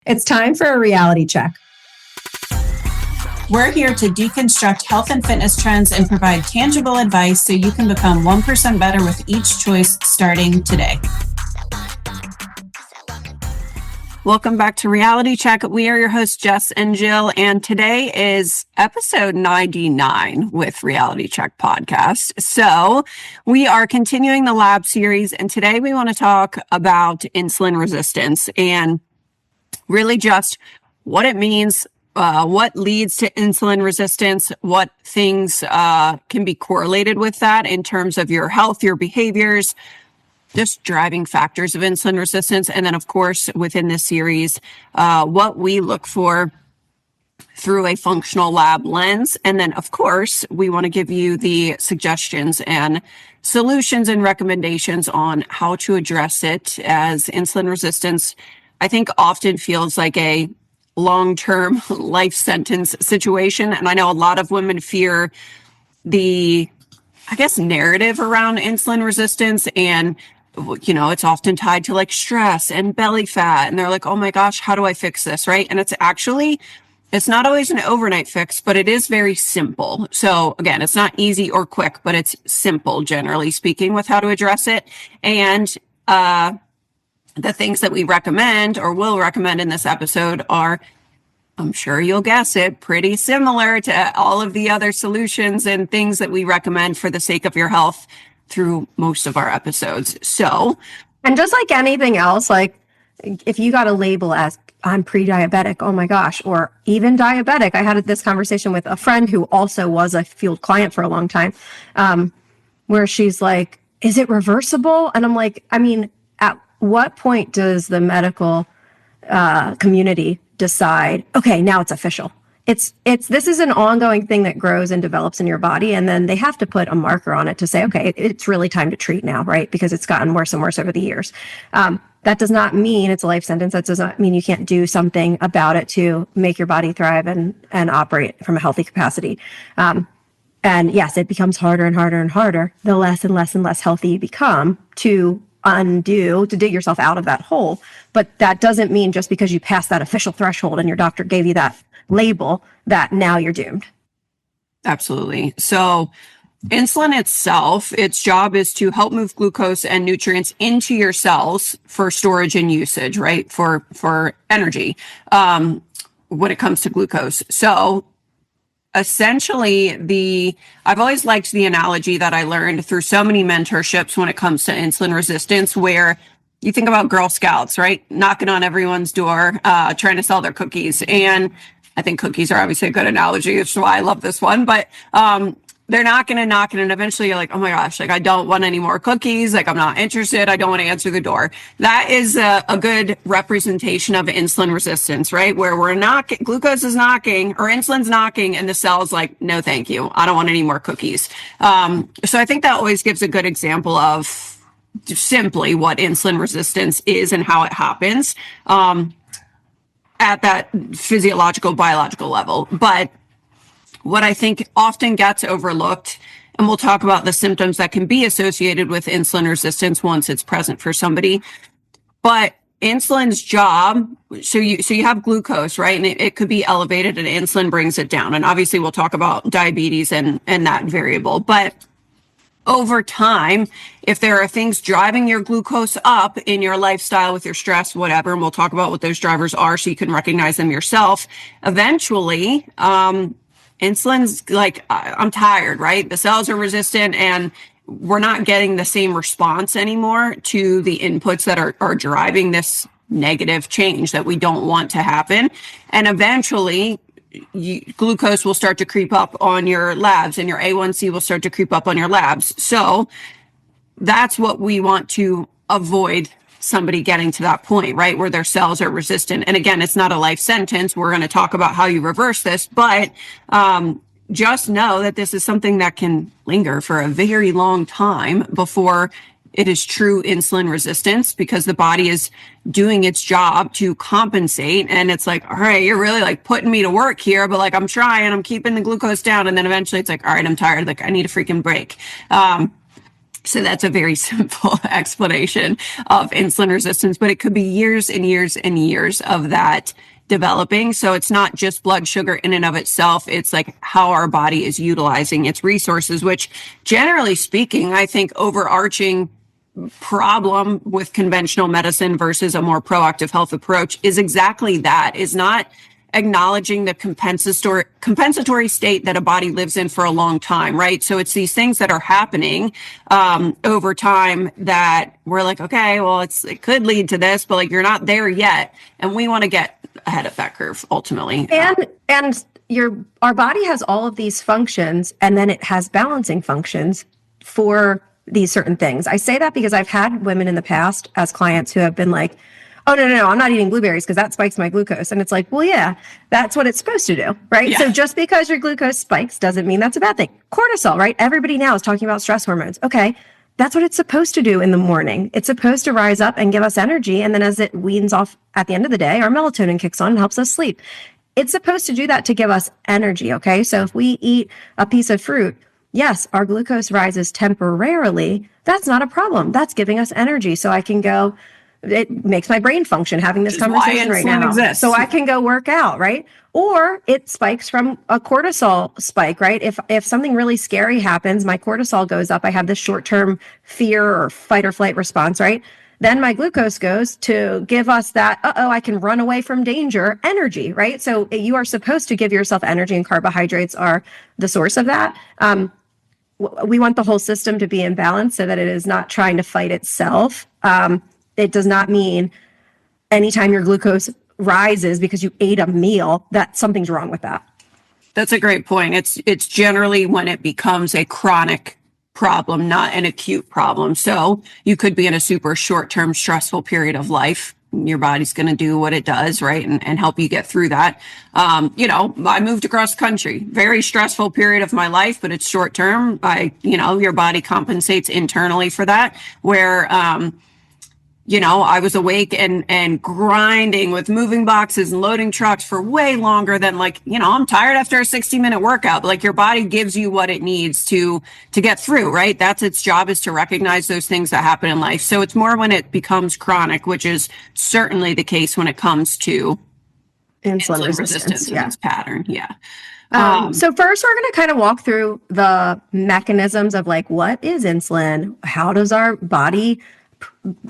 It's time for a reality check. We're here to deconstruct health and fitness trends and provide tangible advice so you can become 1% better with each choice starting today. Welcome back to Reality Check. We are your hosts, Jess and Jill, and today is episode 99 with Reality Check podcast. So we are continuing the lab series, and today we want to talk about insulin resistance and really just what it means, what leads to insulin resistance, what things can be correlated with that in terms of your health, your behaviors, just driving factors of insulin resistance. And then, of course, within this series, what we look for through a functional lab lens. And then, of course, we want to give you the suggestions and solutions and recommendations on how to address it, as insulin resistance, I think, often feels like a long-term life sentence situation. And I know a lot of women fear the, narrative around insulin resistance, and it's often tied to like stress and belly fat. And they're like, oh my gosh, how do I fix this? Right. And it's not always an overnight fix, but it is very simple. So again, it's not easy or quick, but it's simple, generally speaking, with how to address it. And, the things that we recommend or will recommend in this episode are, I'm sure you'll guess it, pretty similar to all of the other solutions and things that we recommend for the sake of your health through most of our episodes. So, and just like anything else, like if you got a label as I'm pre-diabetic, oh my gosh, or even diabetic. I had this conversation with a friend who also was a field client for a long time, where she's like, is it reversible? And I'm like, at what point does the medical community decide, okay, now it's official? This is an ongoing thing that grows and develops in your body. And then they have to put a marker on it to say, okay, it's really time to treat now, right? Because it's gotten worse and worse over the years. That does not mean it's a life sentence. That does not mean you can't do something about it to make your body thrive and operate from a healthy capacity. And yes, it becomes harder and harder and harder the less and less and less healthy you become to dig yourself out of that hole. But that doesn't mean just because you passed that official threshold and your doctor gave you that label that now you're doomed. Absolutely. So insulin itself, its job is to help move glucose and nutrients into your cells for storage and usage, right? For energy, when it comes to glucose. So essentially, I've always liked the analogy that I learned through so many mentorships when it comes to insulin resistance, where you think about Girl Scouts, right? Knocking on everyone's door, trying to sell their cookies. And I think cookies are obviously a good analogy, which is why I love this one. But they're knocking, and eventually you're like, oh my gosh, like I don't want any more cookies. Like I'm not interested. I don't want to answer the door. That is a good representation of insulin resistance, right? Where glucose is knocking or insulin's knocking, and the cell's like, no, thank you. I don't want any more cookies. So I think that always gives a good example of simply what insulin resistance is and how it happens at that physiological, biological level. But what I think often gets overlooked, and we'll talk about the symptoms that can be associated with insulin resistance once it's present for somebody. But insulin's job, so you have glucose, right? And it could be elevated, and insulin brings it down. And obviously we'll talk about diabetes and that variable. But over time, if there are things driving your glucose up in your lifestyle with your stress, whatever, and we'll talk about what those drivers are so you can recognize them yourself, eventually, insulin's like, I'm tired, right? The cells are resistant, and we're not getting the same response anymore to the inputs that are driving this negative change that we don't want to happen. And eventually, glucose will start to creep up on your labs, and your A1C will start to creep up on your labs. So that's what we want to avoid, somebody getting to that point, right? Where their cells are resistant. And again, it's not a life sentence. We're going to talk about how you reverse this, but just know that this is something that can linger for a very long time before it is true insulin resistance, because the body is doing its job to compensate. And it's like, all right, you're really like putting me to work here, but like I'm trying, I'm keeping the glucose down. And then eventually it's like, all right, I'm tired. Like I need a freaking break. So that's a very simple explanation of insulin resistance, but it could be years and years and years of that developing. So it's not just blood sugar in and of itself. It's like how our body is utilizing its resources, which generally speaking, I think overarching problem with conventional medicine versus a more proactive health approach is exactly that, is not acknowledging the compensatory state that a body lives in for a long time, right? So it's these things that are happening over time that we're like, okay, well, it could lead to this, but like you're not there yet, and we want to get ahead of that curve ultimately. And our body has all of these functions, and then it has balancing functions for these certain things. I say that because I've had women in the past as clients who have been like, oh, no, I'm not eating blueberries because that spikes my glucose. And it's like, well, yeah, that's what it's supposed to do, right? Yeah. So just because your glucose spikes doesn't mean that's a bad thing. Cortisol, right? Everybody now is talking about stress hormones. Okay, that's what it's supposed to do in the morning. It's supposed to rise up and give us energy. And then as it weans off at the end of the day, our melatonin kicks on and helps us sleep. It's supposed to do that to give us energy, okay? So if we eat a piece of fruit, yes, our glucose rises temporarily. That's not a problem. That's giving us energy. So I can go, it makes my brain function having this conversation right now. Exists. So I can go work out, right? Or it spikes from a cortisol spike, right? If something really scary happens, my cortisol goes up. I have this short-term fear or fight or flight response, right? Then my glucose goes to give us that, I can run away from danger energy, right? So you are supposed to give yourself energy, and carbohydrates are the source of that. We want the whole system to be in balance so that it is not trying to fight itself. It does not mean anytime your glucose rises because you ate a meal that something's wrong with that. That's a great point. It's generally when it becomes a chronic problem, not an acute problem. So you could be in a super short-term stressful period of life. Your body's going to do what it does, right? And help you get through that. I moved across the country, very stressful period of my life, but it's short term. Your body compensates internally for that, where, I was awake and grinding with moving boxes and loading trucks for way longer than I'm tired after a 60-minute workout. Like your body gives you what it needs to get through, right? That's its job, is to recognize those things that happen in life. So it's more when it becomes chronic, which is certainly the case when it comes to insulin resistance and its pattern. Yeah. So first we're going to kind of walk through the mechanisms of what is insulin? How does our body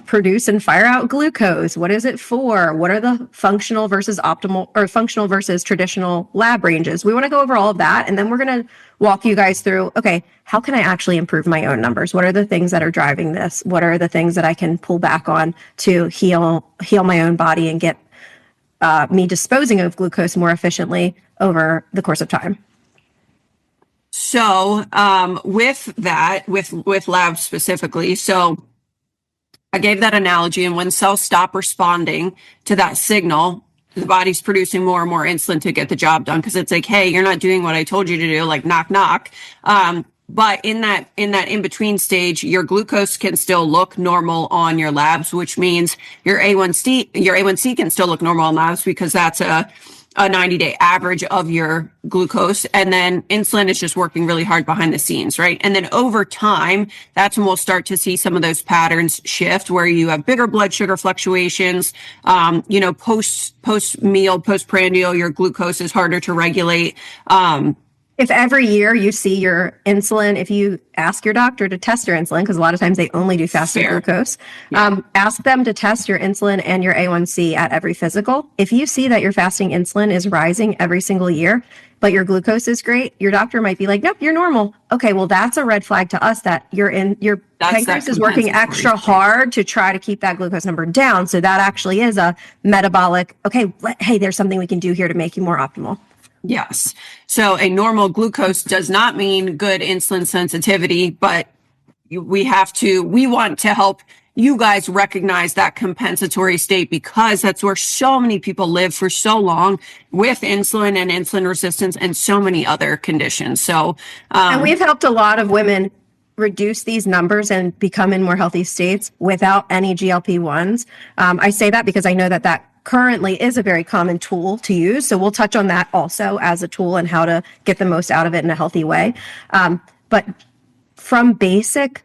produce and fire out glucose? What is it for? What are the functional versus optimal, or functional versus traditional lab ranges? We want to go over all of that. And then we're going to walk you guys through, okay, how can I actually improve my own numbers? What are the things that are driving this? What are the things that I can pull back on to heal my own body and get me disposing of glucose more efficiently over the course of time? So with that, with labs specifically, so I gave that analogy, and when cells stop responding to that signal, the body's producing more and more insulin to get the job done, because it's like, hey, you're not doing what I told you to do, like knock, knock. But in that in-between stage, your glucose can still look normal on your labs, which means your A1C can still look normal on labs, because that's a 90-day average of your glucose. And then insulin is just working really hard behind the scenes, right? And then over time, that's when we'll start to see some of those patterns shift, where you have bigger blood sugar fluctuations. Post-meal, postprandial, your glucose is harder to regulate. If every year you see your insulin, if you ask your doctor to test your insulin, because a lot of times they only do fasting glucose, ask them to test your insulin and your A1C at every physical. If you see that your fasting insulin is rising every single year, but your glucose is great, your doctor might be like, nope, you're normal. Okay, well, that's a red flag to us that your pancreas is working extra hard to try to keep that glucose number down. So that actually is a metabolic, hey, there's something we can do here to make you more optimal. Yes. So a normal glucose does not mean good insulin sensitivity, but we want to help you guys recognize that compensatory state, because that's where so many people live for so long with insulin and insulin resistance and so many other conditions. So, and we've helped a lot of women reduce these numbers and become in more healthy states without any GLP-1s. I say that because I know that currently is a very common tool to use. So we'll touch on that also as a tool and how to get the most out of it in a healthy way. But from basic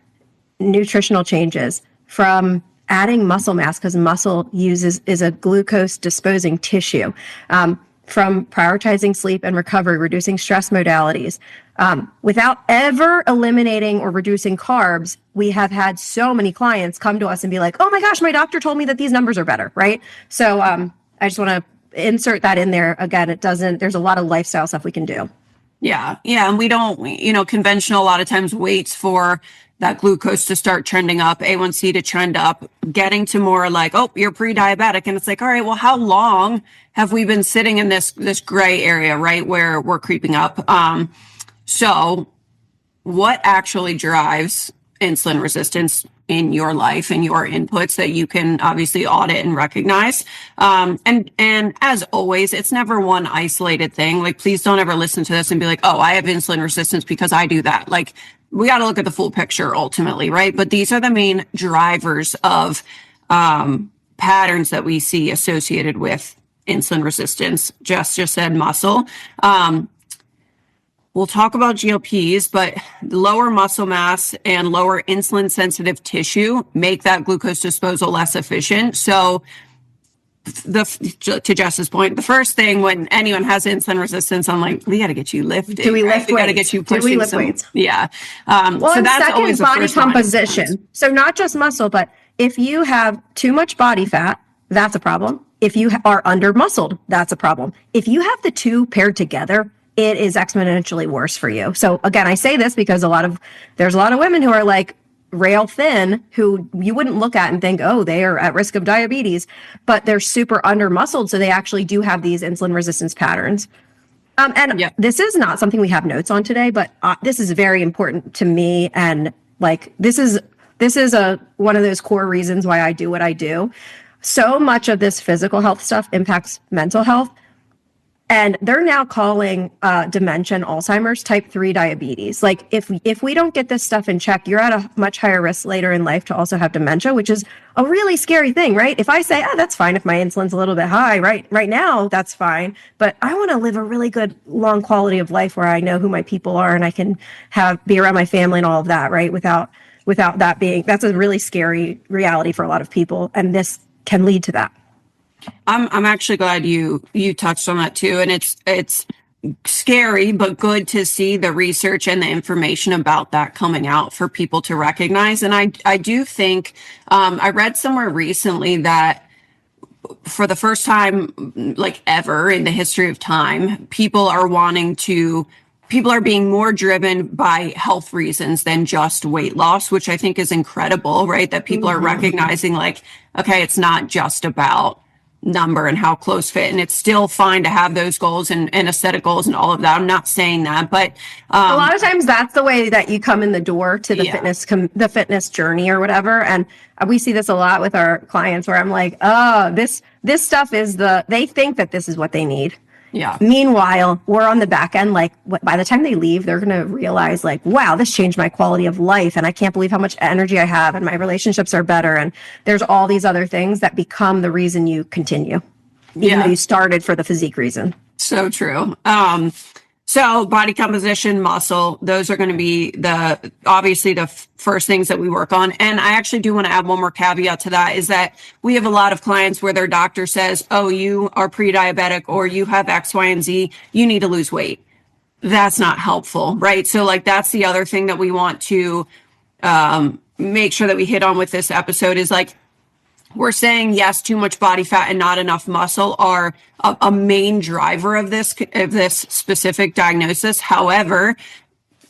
nutritional changes, from adding muscle mass, because muscle is a glucose disposing tissue, from prioritizing sleep and recovery, reducing stress modalities, without ever eliminating or reducing carbs. We have had so many clients come to us and be like, oh my gosh, my doctor told me that these numbers are better, right? So I just want to insert that in there. Again, there's a lot of lifestyle stuff we can do. Yeah. Yeah. And we don't, conventional a lot of times waits for that glucose to start trending up, A1C to trend up, getting to more like, oh, you're pre-diabetic. And it's like, all right, well, how long have we been sitting in this gray area, right? Where we're creeping up. So what actually drives insulin resistance in your life and your inputs that you can obviously audit and recognize. And as always, it's never one isolated thing. Like, please don't ever listen to this and be like, oh, I have insulin resistance because I do that. Like, we got to look at the full picture ultimately, right? But these are the main drivers of patterns that we see associated with insulin resistance. Jess just said muscle. We'll talk about GLPs, but lower muscle mass and lower insulin sensitive tissue make that glucose disposal less efficient. So to Jess's point, the first thing when anyone has insulin resistance, I'm like, we got to get you lifted. Do we lift weights? We got to get you pushing. Do we lift weights? Yeah. Well, so and that's second, always body composition. So not just muscle, but if you have too much body fat, that's a problem. If you are under muscled, that's a problem. If you have the two paired together, it is exponentially worse for you. So again, I say this because there's a lot of women who are like rail thin, who you wouldn't look at and think, oh, they are at risk of diabetes, but they're super under muscled. So they actually do have these insulin resistance patterns. This is not something we have notes on today, but this is very important to me. And like, this is one of those core reasons why I do what I do. So much of this physical health stuff impacts mental health. And they're now calling dementia and Alzheimer's type 3 diabetes. Like, if we don't get this stuff in check, you're at a much higher risk later in life to also have dementia, which is a really scary thing, right? If I say, that's fine if my insulin's a little bit high, right now, that's fine. But I want to live a really good, long quality of life where I know who my people are and I can be around my family and all of that, right? Without that's a really scary reality for a lot of people. And this can lead to that. I'm actually glad you touched on that too. And it's scary, but good to see the research and the information about that coming out for people to recognize. And I do think, I read somewhere recently that for the first time, like ever in the history of time, people are being more driven by health reasons than just weight loss, which I think is incredible, right? That people are recognizing like, okay, it's not just about number and how close fit, and it's still fine to have those goals and aesthetic goals and all of that. I'm not saying that, but a lot of times that's the way that you come in the door to the fitness journey or whatever. And we see this a lot with our clients where I'm like, oh, this stuff is they think that this is what they need. Yeah. Meanwhile, we're on the back end, like by the time they leave, they're going to realize like, wow, this changed my quality of life. And I can't believe how much energy I have and my relationships are better. And there's all these other things that become the reason you continue, even though you started for the physique reason. So true. So body composition, muscle, those are going to be obviously the first things that we work on. And I actually do want to add one more caveat to that, is that we have a lot of clients where their doctor says, oh, you are pre-diabetic or you have X, Y, and Z, you need to lose weight. That's not helpful, right? So like, that's the other thing that we want to make sure that we hit on with this episode is like, we're saying, yes, too much body fat and not enough muscle are a main driver of this specific diagnosis. However,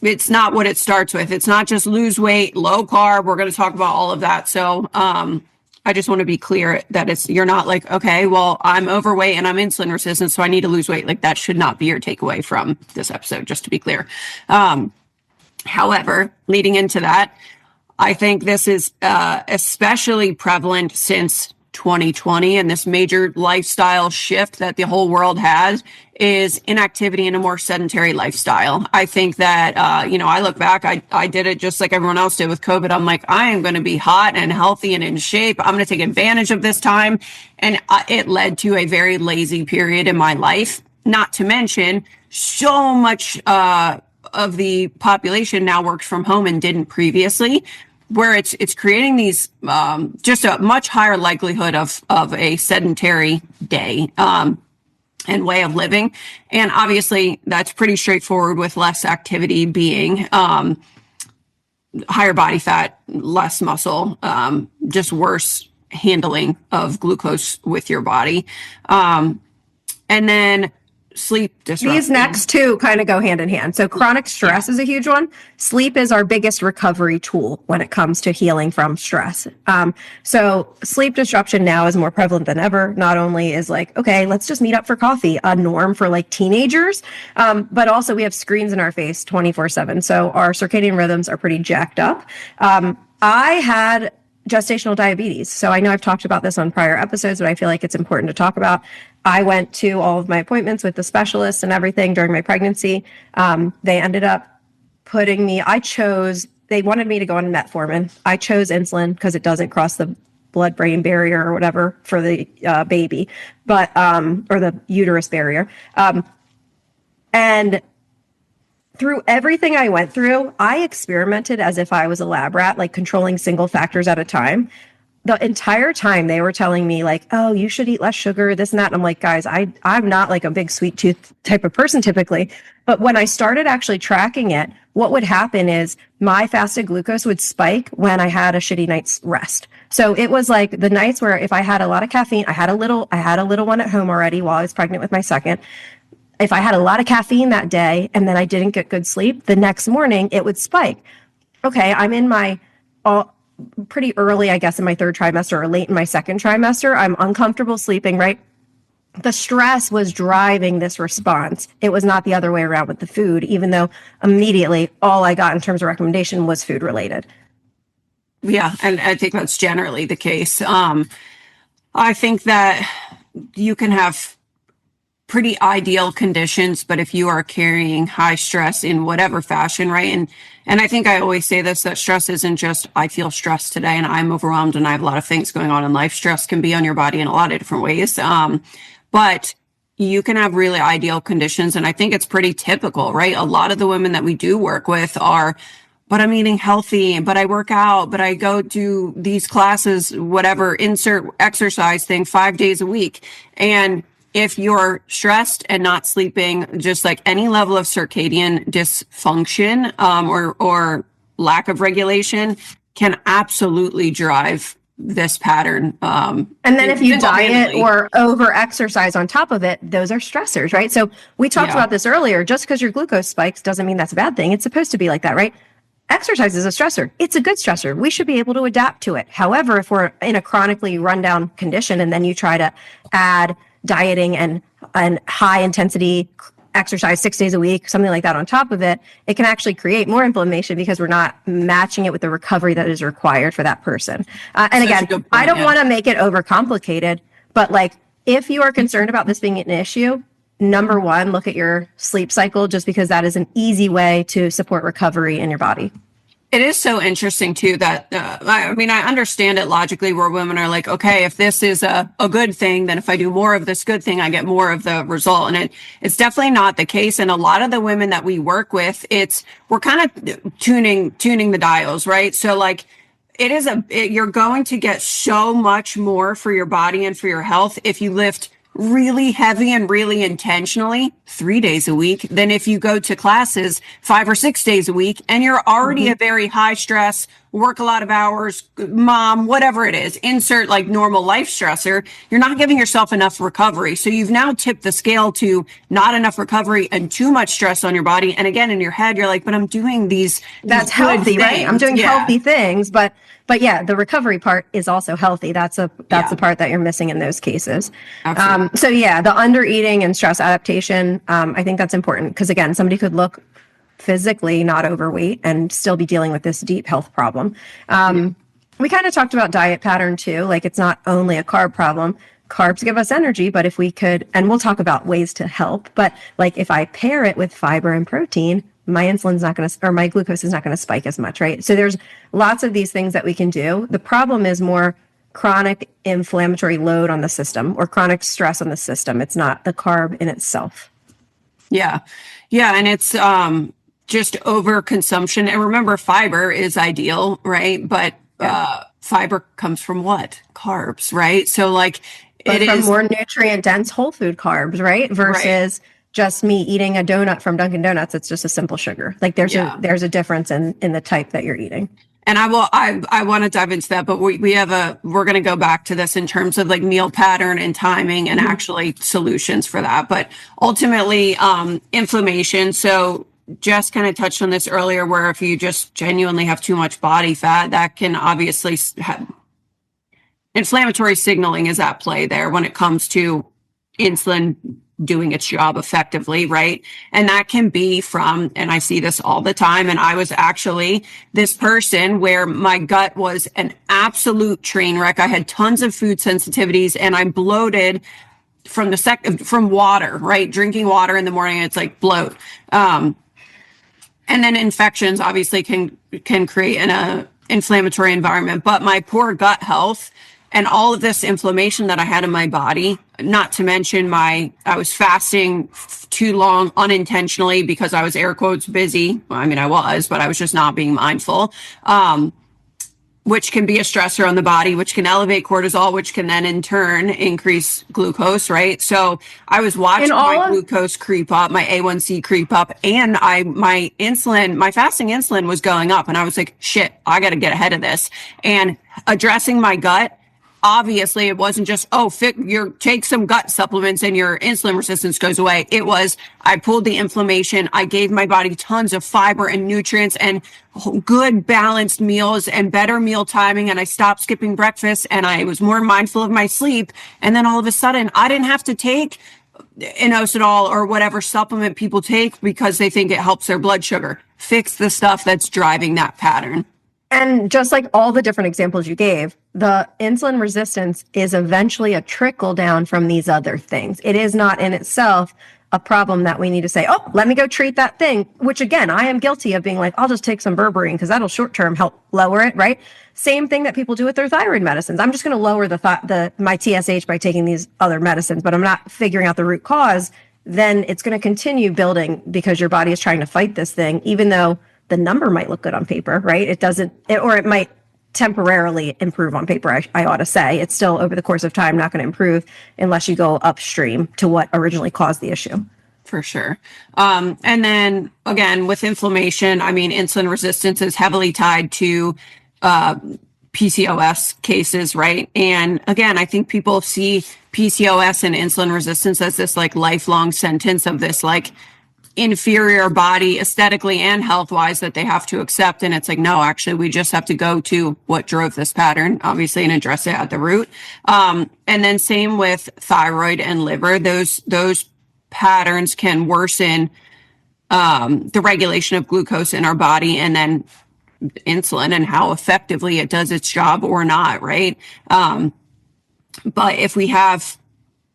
it's not what it starts with. It's not just lose weight, low carb. We're going to talk about all of that. So I just want to be clear that you're not like, okay, well, I'm overweight and I'm insulin resistant, so I need to lose weight. Like, that should not be your takeaway from this episode, just to be clear. However, leading into that, I think this is especially prevalent since 2020, and this major lifestyle shift that the whole world has is inactivity and a more sedentary lifestyle. I think that, I look back, I did it just like everyone else did with COVID. I'm like, I am going to be hot and healthy and in shape. I'm going to take advantage of this time. And it led to a very lazy period in my life, not to mention so much of the population now works from home and didn't previously. where it's creating these just a much higher likelihood of a sedentary day and way of living. And obviously that's pretty straightforward with less activity being higher body fat, less muscle, just worse handling of glucose with your body. And then sleep disruption. These next two kind of go hand in hand. So chronic stress is a huge one. Sleep is our biggest recovery tool when it comes to healing from stress. So sleep disruption now is more prevalent than ever. Not only is like, okay, let's just meet up for coffee, a norm for like teenagers, but also we have screens in our face 24/7. So our circadian rhythms are pretty jacked up. I had gestational diabetes. So I know I've talked about this on prior episodes, but I feel like it's important to talk about. I went to all of my appointments with the specialist and everything during my pregnancy. They ended up putting me, they wanted me to go on metformin. I chose insulin because it doesn't cross the blood-brain barrier or whatever for the baby, but, or the uterus barrier. And through everything I went through, I experimented as if I was a lab rat, like controlling single factors at a time. The entire time they were telling me like, oh, you should eat less sugar, this and that. And I'm like, guys, I'm not like a big sweet tooth type of person typically. But when I started actually tracking it, what would happen is my fasted glucose would spike when I had a shitty night's rest. So it was like the nights where if I had a lot of caffeine, I had a little one at home already while I was pregnant with my second. If I had a lot of caffeine that day and then I didn't get good sleep, the next morning it would spike. Okay, I'm in my pretty early, I guess, in my third trimester or late in my second trimester. I'm uncomfortable sleeping, right? The stress was driving this response. It was not the other way around with the food, even though immediately all I got in terms of recommendation was food related. Yeah, and I think that's generally the case. I think that you can have pretty ideal conditions, but if you are carrying high stress in whatever fashion, right? And I think I always say this, that stress isn't just, I feel stressed today and I'm overwhelmed and I have a lot of things going on in life. Stress can be on your body in a lot of different ways. But you can have really ideal conditions. And I think it's pretty typical, right? A lot of the women that we do work with are, but I'm eating healthy, but I work out, but I go to these classes, whatever, insert exercise thing 5 days a week. And if you're stressed and not sleeping, just like any level of circadian dysfunction or lack of regulation can absolutely drive this pattern. And then if you diet or over exercise on top of it, those are stressors, right? So we talked about this earlier. Just because your glucose spikes doesn't mean that's a bad thing. It's supposed to be like that, right? Exercise is a stressor. It's a good stressor. We should be able to adapt to it. However, if we're in a chronically rundown condition and then you try to add dieting and high intensity exercise 6 days a week, something like that on top of it, it can actually create more inflammation because we're not matching it with the recovery that is required for that person. And again, I don't want to make it overcomplicated, but like if you are concerned about this being an issue, number one, look at your sleep cycle, just because that is an easy way to support recovery in your body. It is so interesting too that, I understand it logically where women are like, okay, if this is a good thing, then if I do more of this good thing, I get more of the result. And it's definitely not the case. And a lot of the women that we work with, we're kind of tuning the dials, right? So like, you're going to get so much more for your body and for your health if you lift really heavy and really intentionally 3 days a week than if you go to classes 5 or 6 days a week and you're already a very high stress, work a lot of hours, mom, whatever it is, insert like normal life stressor. You're not giving yourself enough recovery. So you've now tipped the scale to not enough recovery and too much stress on your body. And again, in your head, you're like, but I'm doing these That's healthy, right? I'm doing healthy things, but yeah, the recovery part is also healthy. That's the part that you're missing in those cases. So yeah, the under eating and stress adaptation, I think that's important because again, somebody could look physically not overweight and still be dealing with this deep health problem. We kind of talked about diet pattern too. Like it's not only a carb problem. Carbs give us energy, but if we could, and we'll talk about ways to help, but like if I pair it with fiber and protein, my insulin's not going to, or my glucose is not going to spike as much, right? So there's lots of these things that we can do. The problem is more chronic inflammatory load on the system or chronic stress on the system. It's not the carb in itself. Yeah. And it's, just overconsumption. And remember, fiber is ideal, right? But fiber comes from what? Carbs, right? So like but from more nutrient dense whole food carbs, right? Versus just me eating a donut from Dunkin' Donuts. It's just a simple sugar. Like there's a difference in the type that you're eating. And I want to dive into that, but we're going to go back to this in terms of like meal pattern and timing and actually solutions for that. But ultimately, inflammation. So Jess kind of touched on this earlier, where if you just genuinely have too much body fat, that can obviously have inflammatory signaling is at play there when it comes to insulin doing its job effectively, right? And that can be from, and I see this all the time, and I was actually this person where my gut was an absolute train wreck. I had tons of food sensitivities and I bloated from water, right? Drinking water in the morning, it's like bloat. And then infections obviously can create an inflammatory environment, but my poor gut health and all of this inflammation that I had in my body, not to mention I was fasting too long unintentionally because I was air quotes busy. Well, I mean, I was, but I was just not being mindful, which can be a stressor on the body, which can elevate cortisol, which can then in turn increase glucose, right? So I was watching my glucose creep up, my A1C creep up, and my fasting insulin was going up. And I was like, shit, I got to get ahead of this. And addressing my gut, obviously it wasn't just, take some gut supplements and your insulin resistance goes away. It was, I pulled the inflammation. I gave my body tons of fiber and nutrients and good balanced meals and better meal timing. And I stopped skipping breakfast and I was more mindful of my sleep. And then all of a sudden I didn't have to take inositol or whatever supplement people take because they think it helps their blood sugar. Fix the stuff that's driving that pattern. And just like all the different examples you gave, the insulin resistance is eventually a trickle down from these other things. It is not in itself a problem that we need to say, oh, let me go treat that thing, which again, I am guilty of being like, I'll just take some berberine because that'll short term help lower it, right? Same thing that people do with their thyroid medicines. I'm just going to lower my TSH by taking these other medicines, but I'm not figuring out the root cause. Then it's going to continue building because your body is trying to fight this thing, even though the number might look good on paper, right? Or it might temporarily improve on paper, I ought to say. It's still over the course of time not going to improve unless you go upstream to what originally caused the issue. For sure. And then again, with inflammation, I mean, insulin resistance is heavily tied to PCOS cases, right? And again, I think people see PCOS and insulin resistance as this like lifelong sentence of this like inferior body aesthetically and health wise that they have to accept. And it's like, no, actually, we just have to go to what drove this pattern, obviously, and address it at the root. And then same with thyroid and liver. Those patterns can worsen the regulation of glucose in our body and then insulin and how effectively it does its job or not, right? But if we have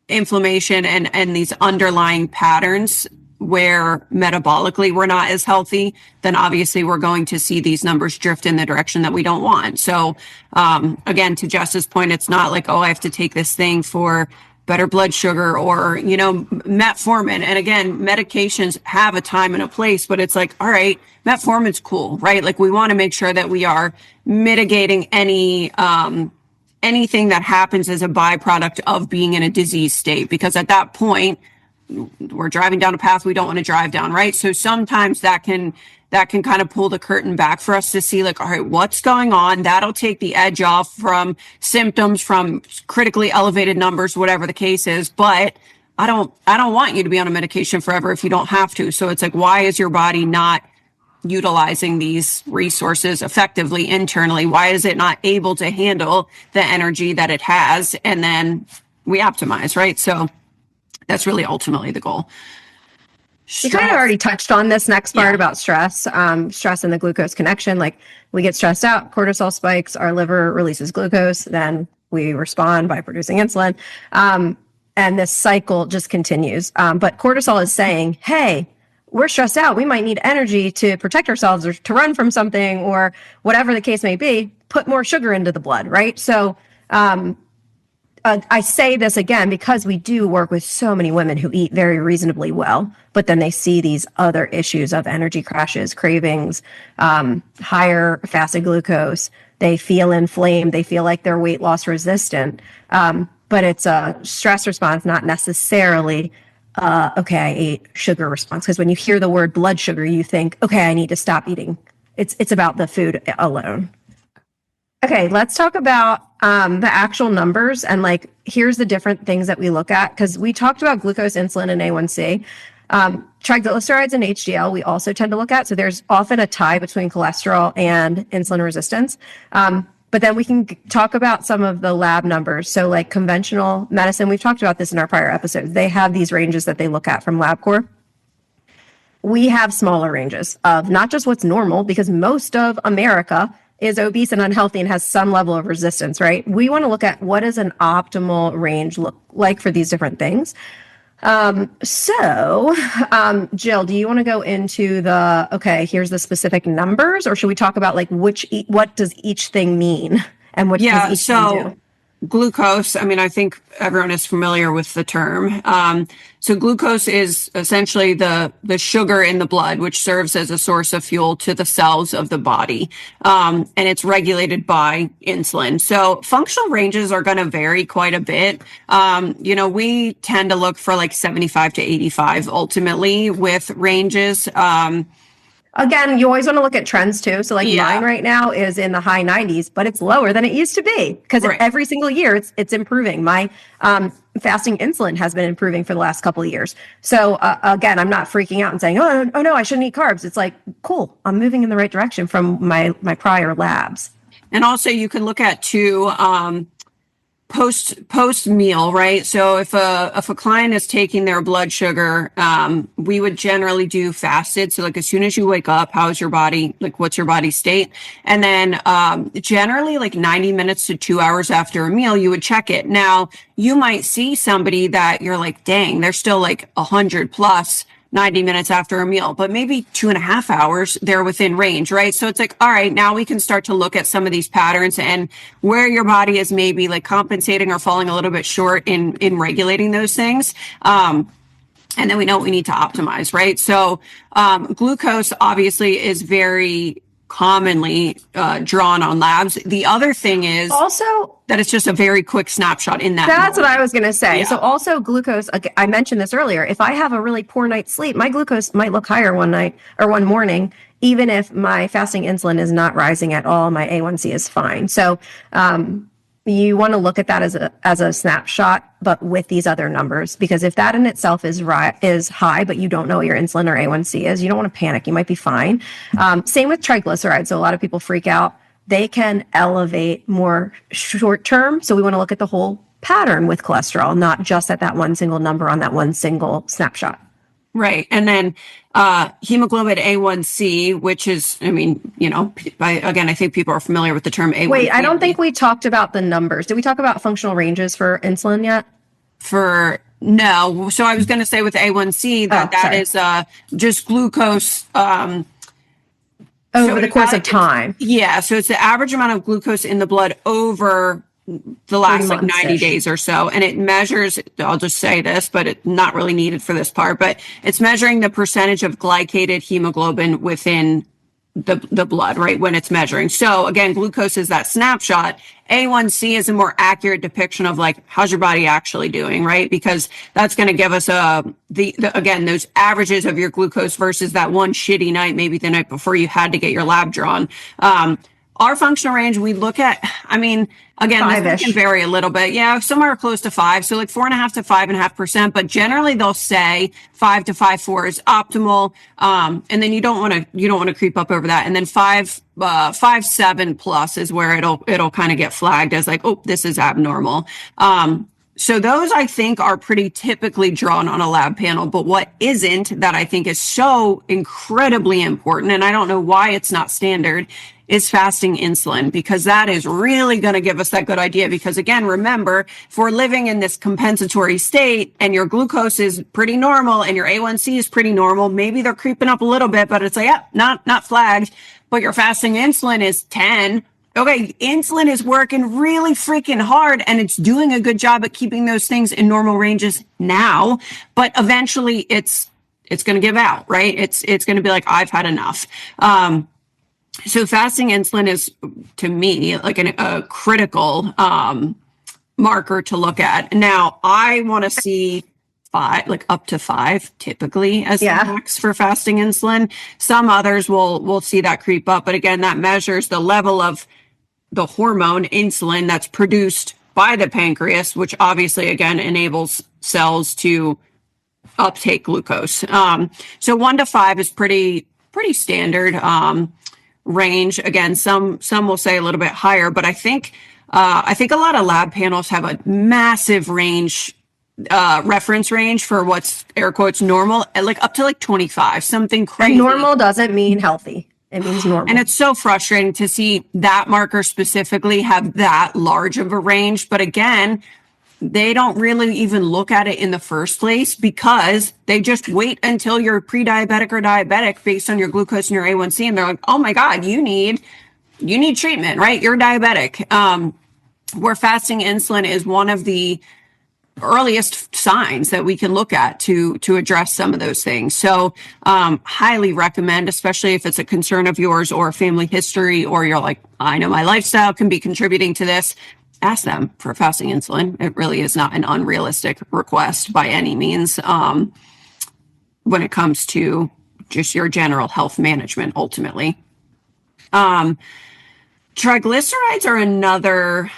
inflammation and these underlying patterns where metabolically we're not as healthy, then obviously we're going to see these numbers drift in the direction that we don't want. So again, to Jess's point, it's not like, I have to take this thing for better blood sugar or, metformin. And again, medications have a time and a place, but it's like, all right, metformin's cool, right? Like we want to make sure that we are mitigating anything that happens as a byproduct of being in a disease state, because at that point, we're driving down a path we don't want to drive down, right? So sometimes that can kind of pull the curtain back for us to see like, all right, what's going on? That'll take the edge off from symptoms, from critically elevated numbers, whatever the case is. But I don't want you to be on a medication forever if you don't have to. So it's like, why is your body not utilizing these resources effectively internally? Why is it not able to handle the energy that it has? And then we optimize, right? So that's really ultimately the goal. You kind of already touched on this next part about stress, stress and the glucose connection. Like we get stressed out, cortisol spikes, our liver releases glucose, then we respond by producing insulin. And this cycle just continues. But cortisol is saying, hey, we're stressed out. We might need energy to protect ourselves or to run from something or whatever the case may be. Put more sugar into the blood, right? So I say this again because we do work with so many women who eat very reasonably well, but then they see these other issues of energy crashes, cravings, higher fasted glucose. They feel inflamed. They feel like they're weight loss resistant. But it's a stress response, not necessarily, okay, I ate sugar response. Because when you hear the word blood sugar, you think, okay, I need to stop eating. It's about the food alone. Okay, let's talk about the actual numbers and like here's the different things that we look at because we talked about glucose, insulin, and A1C. Triglycerides and HDL we also tend to look at. So there's often a tie between cholesterol and insulin resistance. But then we can talk about some of the lab numbers. So like conventional medicine, we've talked about this in our prior episodes. They have these ranges that they look at from LabCorp. We have smaller ranges of not just what's normal, because most of America is obese and unhealthy and has some level of resistance, right? We want to look at what does an optimal range look like for these different things. Jill, do you want to go into okay, here's the specific numbers, or should we talk about like what does each thing mean and what does each thing do? Glucose, I mean, I think everyone is familiar with the term. So glucose is essentially the sugar in the blood, which serves as a source of fuel to the cells of the body. And it's regulated by insulin. So functional ranges are going to vary quite a bit. We tend to look for like 75 to 85 ultimately with ranges. Again, you always want to look at trends too. So mine right now is in the high 90s, but it's lower than it used to be because every single year it's improving. My fasting insulin has been improving for the last couple of years. So again, I'm not freaking out and saying, oh no, I shouldn't eat carbs. It's like, cool, I'm moving in the right direction from my prior labs. And also you can look at too, post meal, right? So if a client is taking their blood sugar, we would generally do fasted. So like as soon as you wake up, how's your body, like what's your body state? And then generally like 90 minutes to 2 hours after a meal, you would check it. Now you might see somebody that you're like, dang, they're still like 100 plus 90 minutes after a meal, but maybe 2.5 hours, they're within range, right? So it's like, all right, now we can start to look at some of these patterns and where your body is maybe like compensating or falling a little bit short in regulating those things. And then we know what we need to optimize, right? So glucose obviously is very commonly drawn on labs. The other thing is also that it's just a very quick snapshot in that. That's what I was going to say. Yeah. So also glucose, I mentioned this earlier. If I have a really poor night's sleep, my glucose might look higher one night or one morning, even if my fasting insulin is not rising at all, my A1C is fine. So you want to look at that as a snapshot, but with these other numbers, because if that in itself is high, but you don't know what your insulin or A1C is, you don't want to panic. You might be fine. Same with triglycerides. So a lot of people freak out. They can elevate more short term. So we want to look at the whole pattern with cholesterol, not just at that one single number on that one single snapshot. Right. And then hemoglobin A1C, which is, I mean, I think people are familiar with the term A1C. Wait, I don't think we talked about the numbers. Did we talk about functional ranges for insulin yet? No. So I was going to say with A1C that is just glucose over the course of time. Yeah. So it's the average amount of glucose in the blood over the last like 90 days or so. And it measures, I'll just say this, but it's not really needed for this part, but it's measuring the percentage of glycated hemoglobin within the blood, right? When it's measuring. So again, glucose is that snapshot. A1C is a more accurate depiction of like, how's your body actually doing, right? Because that's going to give us again, those averages of your glucose versus that one shitty night, maybe the night before you had to get your lab drawn. Our functional range, we look at, I mean, again, this can vary a little bit. Yeah, somewhere close to 5. So like 4.5 to 5.5%, but generally they'll say 5 to 5.4 is optimal. And then you don't want to creep up over that. And then 5.7 plus is where it'll kind of get flagged as like, oh, this is abnormal. So those I think are pretty typically drawn on a lab panel, but what isn't that I think is so incredibly important, and I don't know why it's not standard, is fasting insulin, because that is really going to give us that good idea. Because again, remember, if we're living in this compensatory state and your glucose is pretty normal and your A1C is pretty normal, maybe they're creeping up a little bit, but it's like, yeah, not flagged, but your fasting insulin is 10, okay, insulin is working really freaking hard and it's doing a good job at keeping those things in normal ranges now, but eventually it's going to give out, right? It's going to be like, I've had enough. So fasting insulin is, to me, like a critical marker to look at. Now, I want to see 5, like up to 5 typically as the max for fasting insulin. Some others will see that creep up, but again, that measures the level of the hormone insulin that's produced by the pancreas, which obviously again enables cells to uptake glucose. So 1 to 5 is pretty standard range. Again, some will say a little bit higher, but I think a lot of lab panels have a massive range, reference range for what's air quotes normal, like up to like 25, something crazy. And normal doesn't mean healthy. It means normal. And it's so frustrating to see that marker specifically have that large of a range. But again, they don't really even look at it in the first place because they just wait until you're pre-diabetic or diabetic based on your glucose and your A1C. And they're like, oh my God, you need treatment, right? You're diabetic. Where fasting insulin is one of the earliest signs that we can look at to address some of those things. So highly recommend, especially if it's a concern of yours or family history, or you're like, I know my lifestyle can be contributing to this. Ask them for fasting insulin. It really is not an unrealistic request by any means when it comes to just your general health management ultimately. Triglycerides are another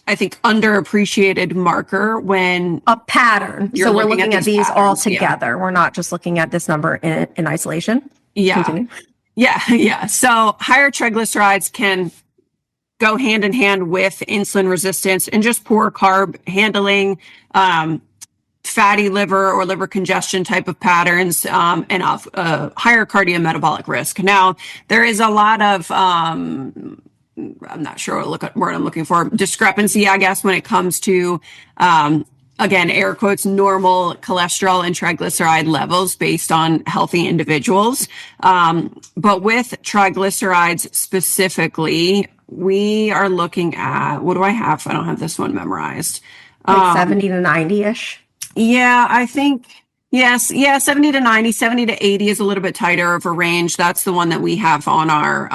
I think underappreciated marker when a pattern. So we're looking at these all together. We're not just looking at this number in isolation. Yeah. Continue. Yeah. So higher triglycerides can go hand in hand with insulin resistance and just poor carb handling, fatty liver or liver congestion type of patterns, and higher cardiometabolic risk. Now, there is a lot of I'm not sure what word I'm looking for, discrepancy, I guess, when it comes to, again, air quotes, normal cholesterol and triglyceride levels based on healthy individuals. But with triglycerides specifically, we are looking at, what do I have? I don't have this one memorized. Like 70 to 90-ish? Yeah, I think, yes. Yeah, 70 to 90, 70 to 80 is a little bit tighter of a range. That's the one that we have on our,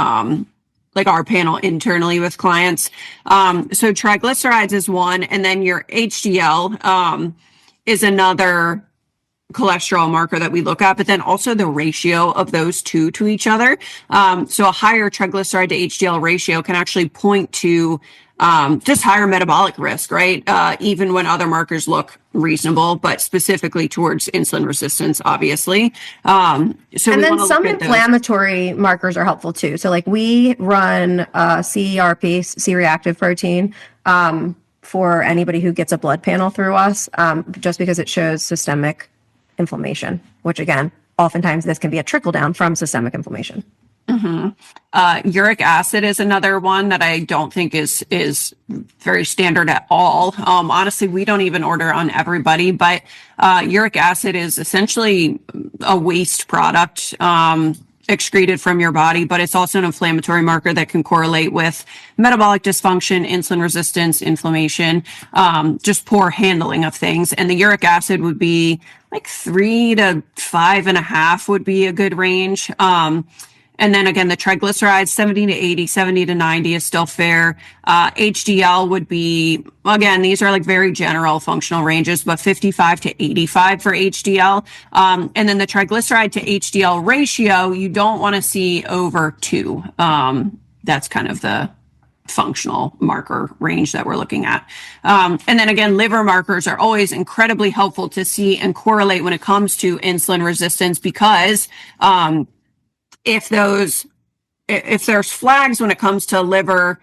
like our panel internally with clients. So triglycerides is one, and then your HDL is another cholesterol marker that we look at, but then also the ratio of those two to each other. So a higher triglyceride to HDL ratio can actually point to just higher metabolic risk, right? Even when other markers look reasonable, but specifically towards insulin resistance, obviously. And then some inflammatory markers are helpful too. So like we run CRP, C-reactive protein, for anybody who gets a blood panel through us, just because it shows systemic inflammation, which again, oftentimes this can be a trickle down from systemic inflammation. Mm-hmm. Uric acid is another one that I don't think is very standard at all. Honestly, we don't even order on everybody, but uric acid is essentially a waste product excreted from your body, but it's also an inflammatory marker that can correlate with metabolic dysfunction, insulin resistance, inflammation, just poor handling of things. And the uric acid would be like 3 to 5.5 would be a good range. And then again, the triglycerides, 70 to 80, 70 to 90 is still fair. HDL would be, again, these are like very general functional ranges, but 55 to 85 for HDL. And then the triglyceride to HDL ratio, you don't want to see over 2. That's kind of the functional marker range that we're looking at. And then again, liver markers are always incredibly helpful to see and correlate when it comes to insulin resistance, because if there's flags when it comes to liver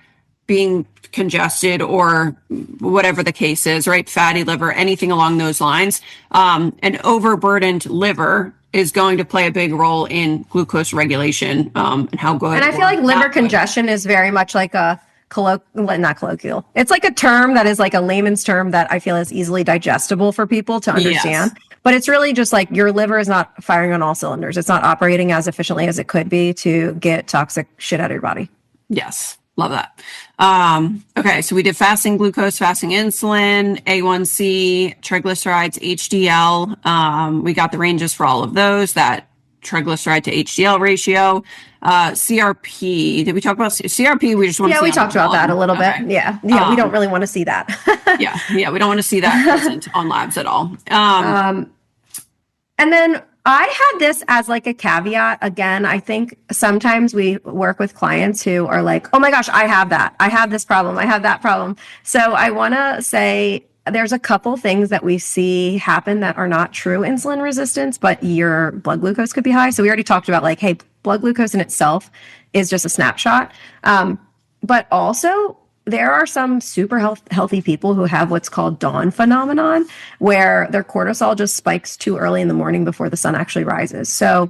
being congested or whatever the case is, right? Fatty liver, anything along those lines, an overburdened liver is going to play a big role in glucose regulation, and how good. And I feel like liver congestion is very much like a not colloquial. It's like a term that is like a layman's term that I feel is easily digestible for people to understand. Yes. But it's really just like your liver is not firing on all cylinders. It's not operating as efficiently as it could be to get toxic shit out of your body. Yes. Love that. Okay, so we did fasting glucose, fasting insulin, A1C, triglycerides, HDL. We got the ranges for all of those, that triglyceride to HDL ratio. CRP, did we talk about CRP? We just want to Yeah, see we on the talked about that a blood. little bit. Okay. Yeah. Yeah, we don't really want to see that. Yeah, we don't want to see that present on labs at all. And then I had this as like a caveat. Again, I think sometimes we work with clients who are like, oh my gosh, I have that. I have this problem. I have that problem. So I want to say there's a couple things that we see happen that are not true insulin resistance, but your blood glucose could be high. So we already talked about like, hey, blood glucose in itself is just a snapshot. But also, there are some super healthy people who have what's called dawn phenomenon, where their cortisol just spikes too early in the morning before the sun actually rises. So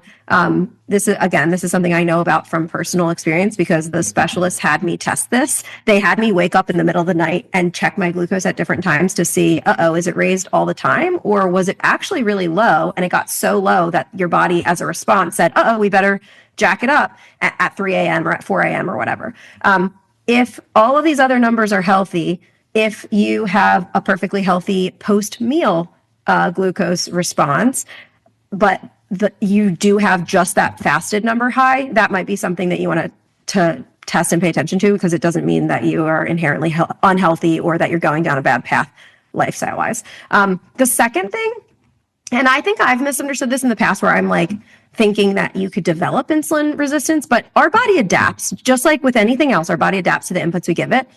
this is something I know about from personal experience because the specialists had me test this. They had me wake up in the middle of the night and check my glucose at different times to see, is it raised all the time, or was it actually really low and it got so low that your body, as a response, said, we better jack it up at 3 a.m. or at 4 a.m. or whatever. If all of these other numbers are healthy, if you have a perfectly healthy post-meal glucose response, but you do have just that fasted number high, that might be something that you want to test and pay attention to, because it doesn't mean that you are inherently unhealthy or that you're going down a bad path lifestyle-wise. The second thing, and I think I've misunderstood this in the past, where I'm like thinking that you could develop insulin resistance, but our body adapts. Just like with anything else, our body adapts to the inputs we give it.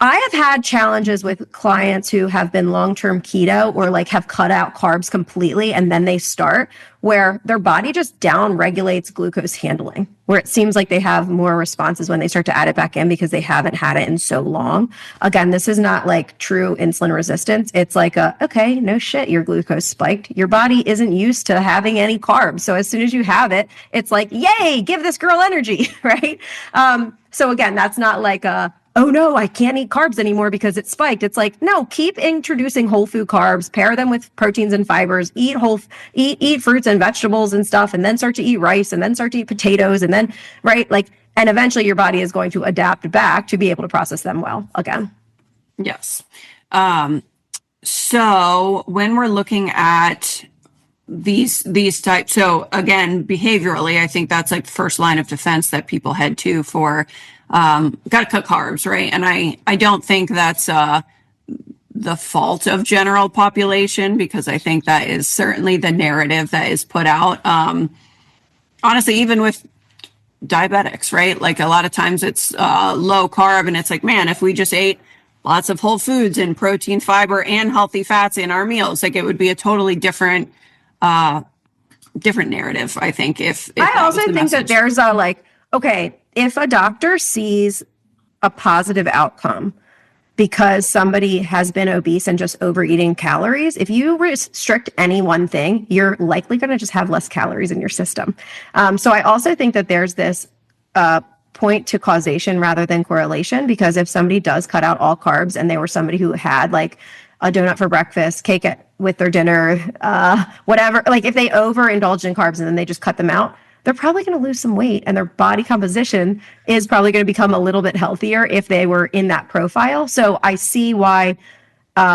I have had challenges with clients who have been long-term keto or like have cut out carbs completely, and then they start, where their body just down regulates glucose handling, where it seems like they have more responses when they start to add it back in because they haven't had it in so long. Again, this is not like true insulin resistance. It's like okay, no shit, your glucose spiked. Your body isn't used to having any carbs. So as soon as you have it, it's like, yay, give this girl energy, right? So again, that's not like oh no, I can't eat carbs anymore because it spiked. It's like, no, keep introducing whole food carbs, pair them with proteins and fibers, eat fruits and vegetables and stuff, and then start to eat rice, and then start to eat potatoes, and then, right? Like, and eventually your body is going to adapt back to be able to process them well again. Yes. So when we're looking at these types, so again, behaviorally, I think that's like the first line of defense that people head to for got to cut carbs, right? And I don't think that's the fault of general population, because I think that is certainly the narrative that is put out. Honestly, even with diabetics, right? Like a lot of times it's low carb, and it's like, man, if we just ate lots of whole foods and protein, fiber, and healthy fats in our meals, like it would be a totally different narrative, I think. If I also think that there's a like, okay, if a doctor sees a positive outcome because somebody has been obese and just overeating calories, if you restrict any one thing, you're likely going to just have less calories in your system. So I also think that there's this point to causation rather than correlation, because if somebody does cut out all carbs and they were somebody who had like a donut for breakfast, cake with their dinner, whatever, like if they overindulge in carbs and then they just cut them out, they're probably going to lose some weight, and their body composition is probably going to become a little bit healthier if they were in that profile. So I see why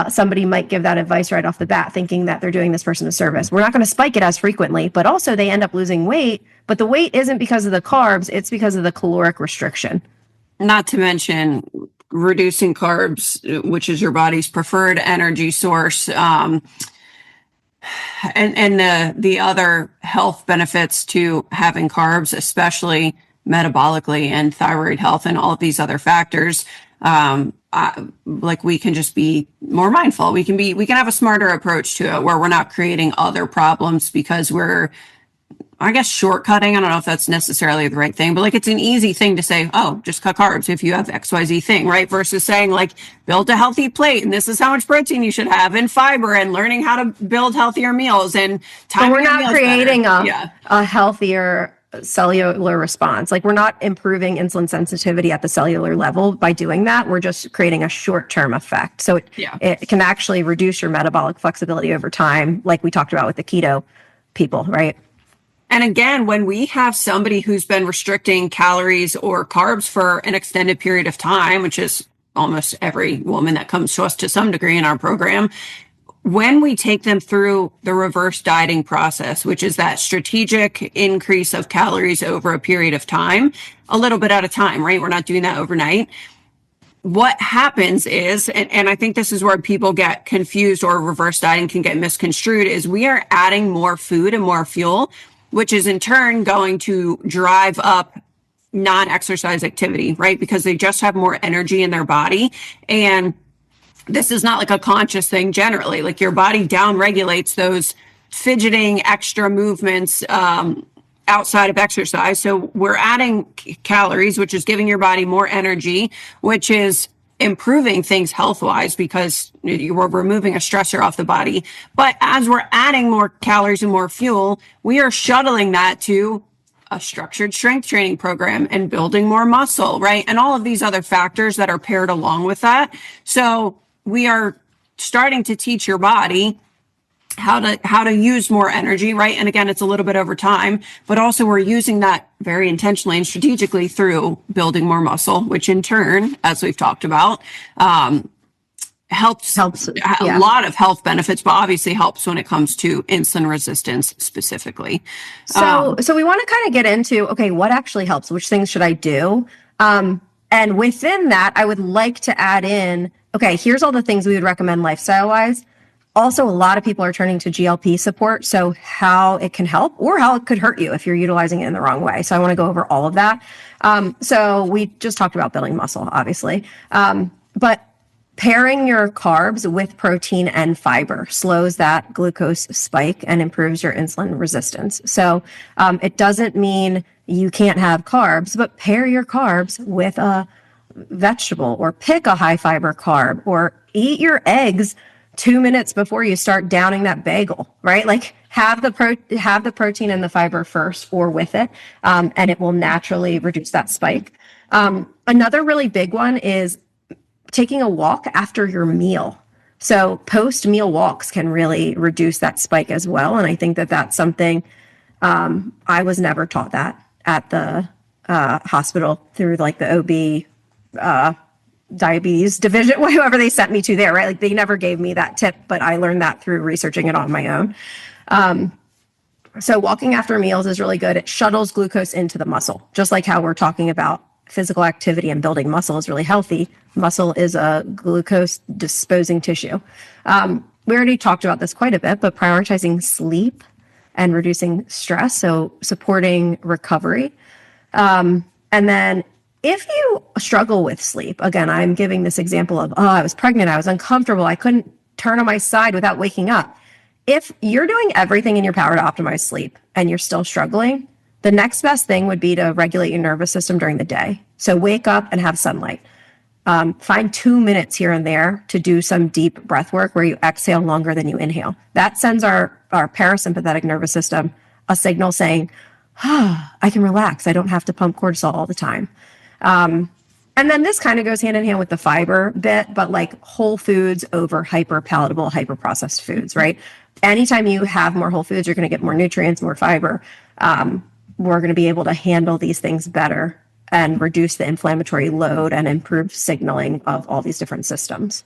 somebody might give that advice right off the bat, thinking that they're doing this person a service. We're not going to spike it as frequently, but also they end up losing weight. But the weight isn't because of the carbs, it's because of the caloric restriction. Not to mention reducing carbs, which is your body's preferred energy source. And the other health benefits to having carbs, especially metabolically and thyroid health and all of these other factors, like we can just be more mindful. We can have a smarter approach to it, where we're not creating other problems because we're, I guess, shortcutting. I don't know if that's necessarily the right thing, but like it's an easy thing to say, oh, just cut carbs if you have XYZ thing, right? Versus saying like, build a healthy plate and this is how much protein you should have and fiber, and learning how to build healthier meals and time. But we're not creating a healthier cellular response. Like we're not improving insulin sensitivity at the cellular level by doing that. We're just creating a short-term effect. So it can actually reduce your metabolic flexibility over time, like we talked about with the keto people, right? And again, when we have somebody who's been restricting calories or carbs for an extended period of time, which is almost every woman that comes to us to some degree in our program, when we take them through the reverse dieting process, which is that strategic increase of calories over a period of time, a little bit at a time, right? We're not doing that overnight. What happens is, and I think this is where people get confused or reverse dieting can get misconstrued, is we are adding more food and more fuel, which is in turn going to drive up non-exercise activity, right? Because they just have more energy in their body. And this is not like a conscious thing generally. Like your body down regulates those fidgeting extra movements outside of exercise. So we're adding calories, which is giving your body more energy, which is improving things health-wise because we're removing a stressor off the body. But as we're adding more calories and more fuel, we are shuttling that to a structured strength training program and building more muscle, right? And all of these other factors that are paired along with that. So we are starting to teach your body how to use more energy, right? And again, it's a little bit over time, but also we're using that very intentionally and strategically through building more muscle, which in turn, as we've talked about, helps a lot of health benefits, but obviously helps when it comes to insulin resistance specifically. So we want to kind of get into, okay, what actually helps? Which things should I do? And within that, I would like to add in, okay, here's all the things we would recommend lifestyle-wise. Also, a lot of people are turning to GLP support, so how it can help or how it could hurt you if you're utilizing it in the wrong way. So I want to go over all of that. So we just talked about building muscle, obviously. But pairing your carbs with protein and fiber slows that glucose spike and improves your insulin resistance. So it doesn't mean you can't have carbs, but pair your carbs with a vegetable or pick a high fiber carb or eat your eggs 2 minutes before you start downing that bagel, right? Like have the protein and the fiber first or with it, and it will naturally reduce that spike. Another really big one is taking a walk after your meal. So post-meal walks can really reduce that spike as well. And I think that that's something I was never taught that at the hospital through like the OB diabetes division, whoever they sent me to there, right? Like they never gave me that tip, but I learned that through researching it on my own. So walking after meals is really good. It shuttles glucose into the muscle, just like how we're talking about physical activity and building muscle is really healthy. Muscle is a glucose disposing tissue. We already talked about this quite a bit, but prioritizing sleep and reducing stress, so supporting recovery. And then if you struggle with sleep, again, I'm giving this example of, I was pregnant, I was uncomfortable, I couldn't turn on my side without waking up. If you're doing everything in your power to optimize sleep and you're still struggling, the next best thing would be to regulate your nervous system during the day. So wake up and have sunlight. Find 2 minutes here and there to do some deep breath work where you exhale longer than you inhale. That sends our parasympathetic nervous system a signal saying, I can relax. I don't have to pump cortisol all the time. And then this kind of goes hand in hand with the fiber bit, but like whole foods over hyper palatable, hyper processed foods, right? Anytime you have more whole foods, you're going to get more nutrients, more fiber. We're going to be able to handle these things better and reduce the inflammatory load and improve signaling of all these different systems.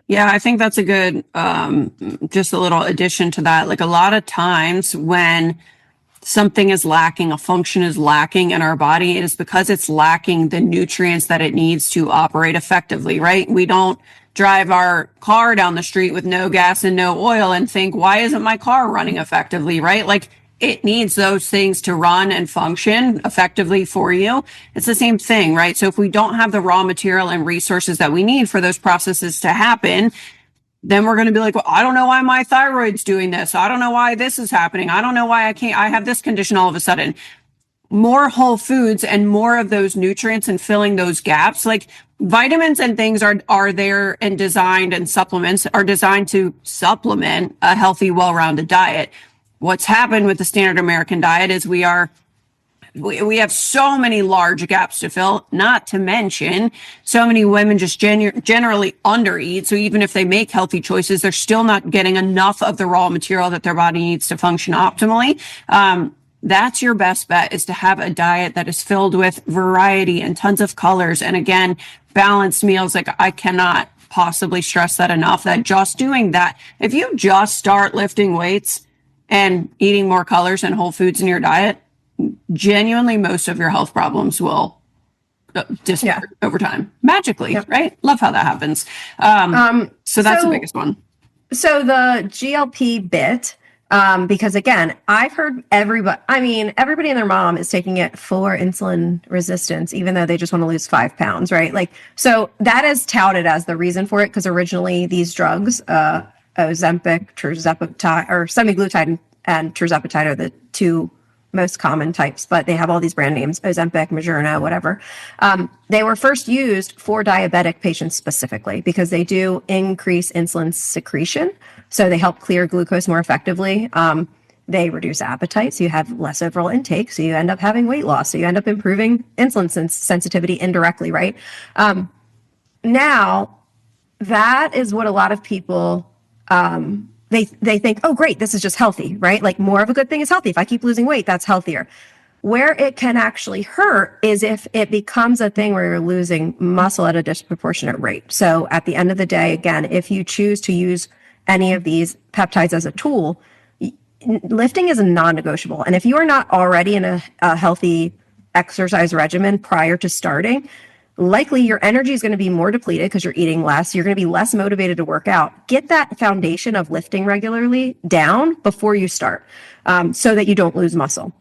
Yeah, I think that's a good, just a little addition to that. Like a lot of times when something is lacking, a function is lacking in our body, it is because it's lacking the nutrients that it needs to operate effectively, right? We don't drive our car down the street with no gas and no oil and think, why isn't my car running effectively, right? Like it needs those things to run and function effectively for you. It's the same thing, right? So if we don't have the raw material and resources that we need for those processes to happen, then we're going to be like, well, I don't know why my thyroid's doing this. I don't know why this is happening. I don't know why I have this condition all of a sudden. More whole foods and more of those nutrients and filling those gaps. Like vitamins and things are there and designed, and supplements are designed to supplement a healthy, well-rounded diet. What's happened with the standard American diet is we have so many large gaps to fill, not to mention so many women just generally undereat. So even if they make healthy choices, they're still not getting enough of the raw material that their body needs to function optimally. that's your best bet, is to have a diet that is filled with variety and tons of colors. And again, balanced meals. Like, I cannot possibly stress that enough, that just doing that, if you just start lifting weights and eating more colors and whole foods in your diet, genuinely most of your health problems will disappear over time magically. Right? Love how that happens. So that's the biggest one. So the GLP bit, because again, I've heard everybody and their mom is taking it for insulin resistance, even though they just want to lose 5 pounds, right? Like, so that is touted as the reason for it, because originally these drugs, Ozempic, tirzepatide, or semaglutide and tirzepatide are the two most common types, but they have all these brand names, Ozempic, Moderna, whatever. They were first used for diabetic patients specifically because they do increase insulin secretion. So they help clear glucose more effectively. They reduce appetite, so you have less overall intake, so you end up having weight loss, so you end up improving insulin sensitivity indirectly, right? Now, that is what a lot of people they think, oh, great, this is just healthy, right? Like, more of a good thing is healthy. If I keep losing weight, that's healthier. Where it can actually hurt is if it becomes a thing where you're losing muscle at a disproportionate rate. So at the end of the day, again, if you choose to use any of these peptides as a tool, lifting is a non-negotiable. And if you are not already in a healthy exercise regimen prior to starting, likely your energy is going to be more depleted because you're eating less. You're going to be less motivated to work out. Get that foundation of lifting regularly down before you start, so that you don't lose muscle.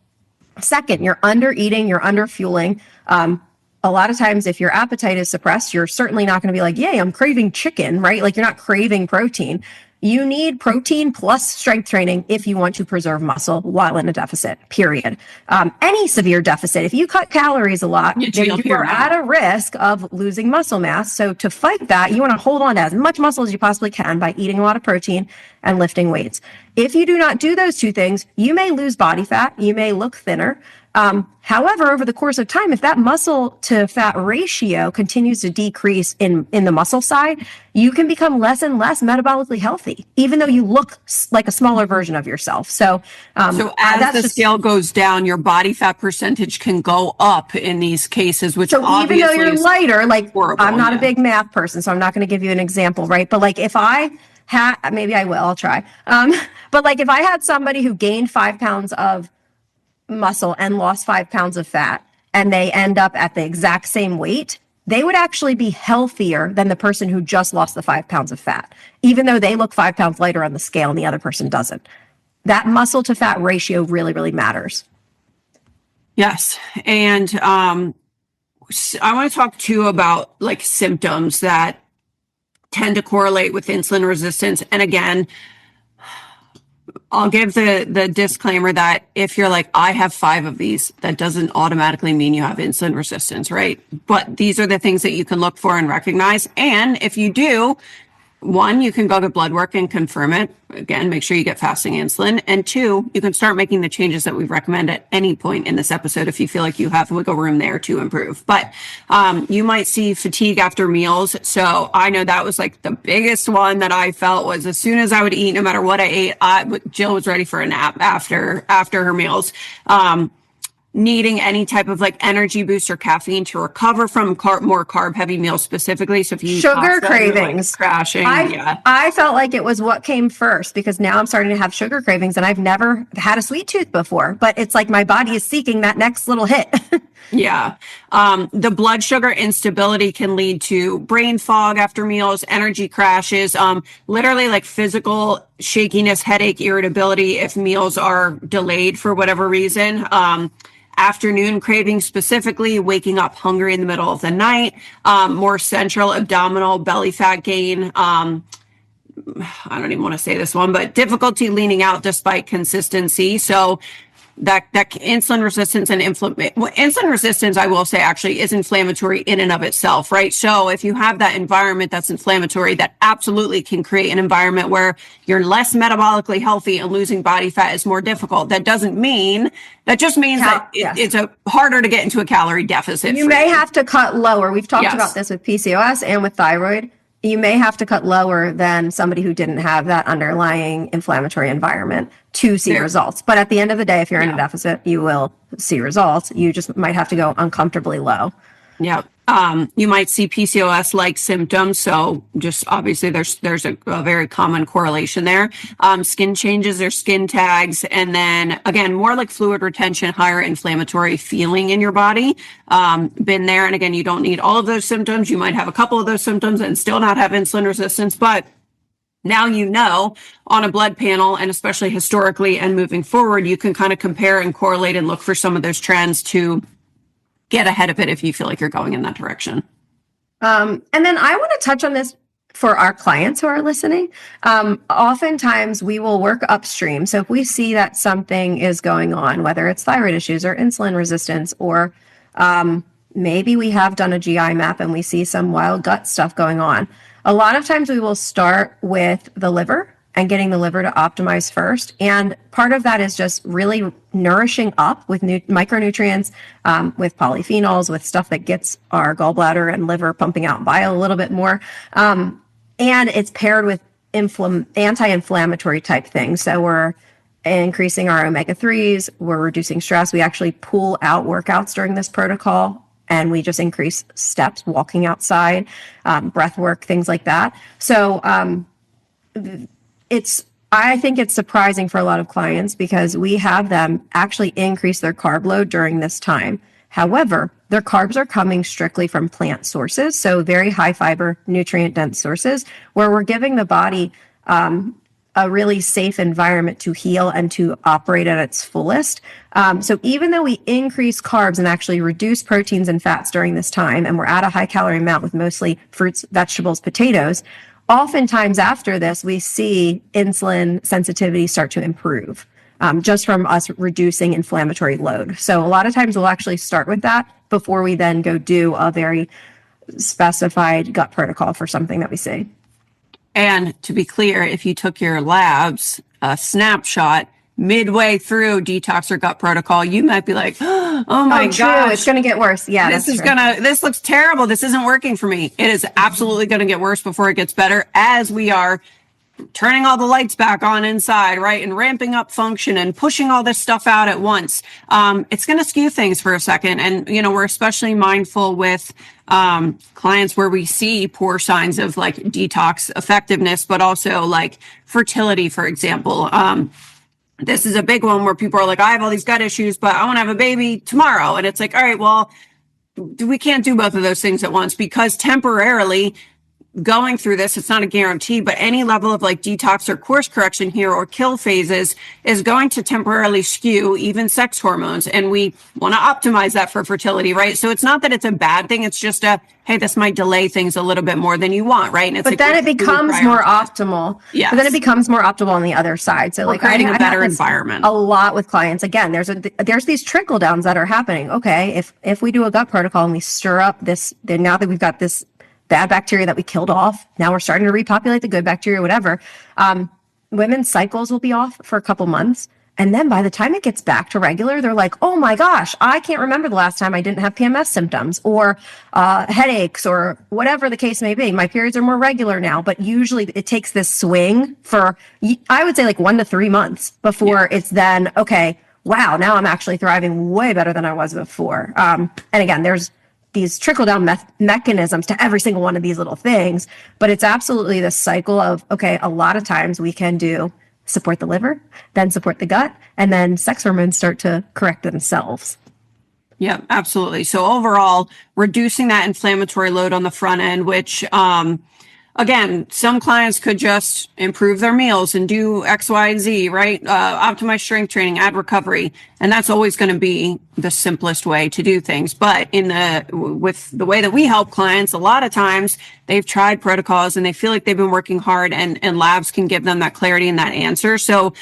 Second, you're under eating, you're under fueling. A lot of times if your appetite is suppressed, you're certainly not going to be like, yay, I'm craving chicken, right? Like, you're not craving protein. You need protein plus strength training if you want to preserve muscle while in a deficit, period. Any severe deficit, if you cut calories a lot, you are at a risk of losing muscle mass. So to fight that, you want to hold on to as much muscle as you possibly can by eating a lot of protein and lifting weights. If you do not do those two things, you may lose body fat, you may look thinner. However, over the course of time, if that muscle to fat ratio continues to decrease in the muscle side, you can become less and less metabolically healthy, even though you look like a smaller version of yourself. So as the scale goes down, your body fat percentage can go up in these cases, which obviously even though you're lighter, like, horrible, I'm not a big math person, so I'm not going to give you an example, right? But like, if I had, maybe I will, I'll try. But like, if I had somebody who gained 5 pounds of muscle and lost 5 pounds of fat, and they end up at the exact same weight, they would actually be healthier than the person who just lost the 5 pounds of fat, even though they look 5 pounds lighter on the scale and the other person doesn't. That muscle to fat ratio really, really matters. Yes. And I want to talk too about like symptoms that tend to correlate with insulin resistance. And again, I'll give the disclaimer that if you're like, I have 5 of these, that doesn't automatically mean you have insulin resistance, right? But these are the things that you can look for and recognize. And if you do, 1, you can go get blood work and confirm it. Again, make sure you get fasting insulin. And 2, you can start making the changes that we recommend at any point in this episode if you feel like you have wiggle room there to improve. But you might see fatigue after meals. So I know that was like the biggest one that I felt was as soon as I would eat, no matter what I ate, Jill was ready for a nap after her meals. Needing any type of like energy boost or caffeine to recover from more carb heavy meals specifically. So if you sugar cravings, like crashing, I felt like it was what came first, because now I'm starting to have sugar cravings, and I've never had a sweet tooth before, but it's like my body is seeking that next little hit. Yeah. The blood sugar instability can lead to brain fog after meals, energy crashes, literally like physical shakiness, headache, irritability if meals are delayed for whatever reason. Afternoon cravings, specifically waking up hungry in the middle of the night, more central abdominal belly fat gain. I don't even want to say this one, but difficulty leaning out despite consistency. So that insulin resistance and insulin resistance, I will say, actually is inflammatory in and of itself, right? So if you have that environment that's inflammatory, that absolutely can create an environment where you're less metabolically healthy and losing body fat is more difficult. That just means that it's harder to get into a calorie deficit. You may have to cut lower. We've talked about this with PCOS and with thyroid. you may have to cut lower than somebody who didn't have that underlying inflammatory environment to see results. But at the end of the day, if you're in a deficit, you will see results. You just might have to go uncomfortably low. Yeah. You might see PCOS-like symptoms. So just obviously there's a very common correlation there. Skin changes or skin tags. And then again, more like fluid retention, higher inflammatory feeling in your body. Been there. And again, you don't need all of those symptoms. You might have a couple of those symptoms and still not have insulin resistance, but now you know on a blood panel, and especially historically and moving forward, you can kind of compare and correlate and look for some of those trends to get ahead of it if you feel like you're going in that direction. And then I want to touch on this for our clients who are listening. Oftentimes we will work upstream. So if we see that something is going on, whether it's thyroid issues or insulin resistance, or maybe we have done a GI map and we see some wild gut stuff going on. A lot of times we will start with the liver and getting the liver to optimize first. And part of that is just really nourishing up with micronutrients, with polyphenols, with stuff that gets our gallbladder and liver pumping out bile a little bit more. And it's paired with anti-inflammatory type things. So we're increasing our omega-3s, we're reducing stress. We actually pull out workouts during this protocol, and we just increase steps, walking outside, breath work, things like that. So I think it's surprising for a lot of clients because we have them actually increase their carb load during this time. However, their carbs are coming strictly from plant sources, so very high fiber, nutrient dense sources, where we're giving the body a really safe environment to heal and to operate at its fullest. So even though we increase carbs and actually reduce proteins and fats during this time, and we're at a high calorie amount with mostly fruits, vegetables, potatoes, oftentimes after this, we see insulin sensitivity start to improve just from us reducing inflammatory load. So a lot of times we'll actually start with that before we then go do a very specified gut protocol for something that we see. And to be clear, if you took your labs, a snapshot midway through detox or gut protocol, you might be like, oh my gosh, it's going to get worse. Yeah, this looks terrible. This isn't working for me. It is absolutely going to get worse before it gets better as we are turning all the lights back on inside, right? And ramping up function and pushing all this stuff out at once. It's going to skew things for a second. And, we're especially mindful with clients where we see poor signs of like detox effectiveness, but also like fertility, for example. This is a big one where people are like, I have all these gut issues, but I want to have a baby tomorrow. And it's like, all right, well, we can't do both of those things at once because temporarily going through this, it's not a guarantee, but any level of like detox or course correction here or kill phases is going to temporarily skew even sex hormones. And we want to optimize that for fertility, right? So it's not that it's a bad thing. It's just hey, this might delay things a little bit more than you want, right? And it's but then it becomes more optimal. Yeah. But then it becomes more optimal on the other side. So like creating a better environment. A lot with clients. Again, there's these trickle downs that are happening. Okay, if we do a gut protocol and we stir up this, then now that we've got this bad bacteria that we killed off, now we're starting to repopulate the good bacteria, whatever. Women's cycles will be off for a couple months. And then by the time it gets back to regular, they're like, oh my gosh, I can't remember the last time I didn't have PMS symptoms or headaches or whatever the case may be. My periods are more regular now, but usually it takes this swing for, I would say like 1 to 3 months before it's then, okay, wow, now I'm actually thriving way better than I was before. And again, there's these trickle down mechanisms to every single one of these little things, but it's absolutely this cycle of, okay, a lot of times we can do support the liver, then support the gut, and then sex hormones start to correct themselves. Yeah, absolutely. So overall, reducing that inflammatory load on the front end, which, again, some clients could just improve their meals and do X, Y, and Z, right? Optimize strength training, add recovery. And that's always going to be the simplest way to do things. But with the way that we help clients, a lot of times they've tried protocols and they feel like they've been working hard and labs can give them that clarity and that answer. So,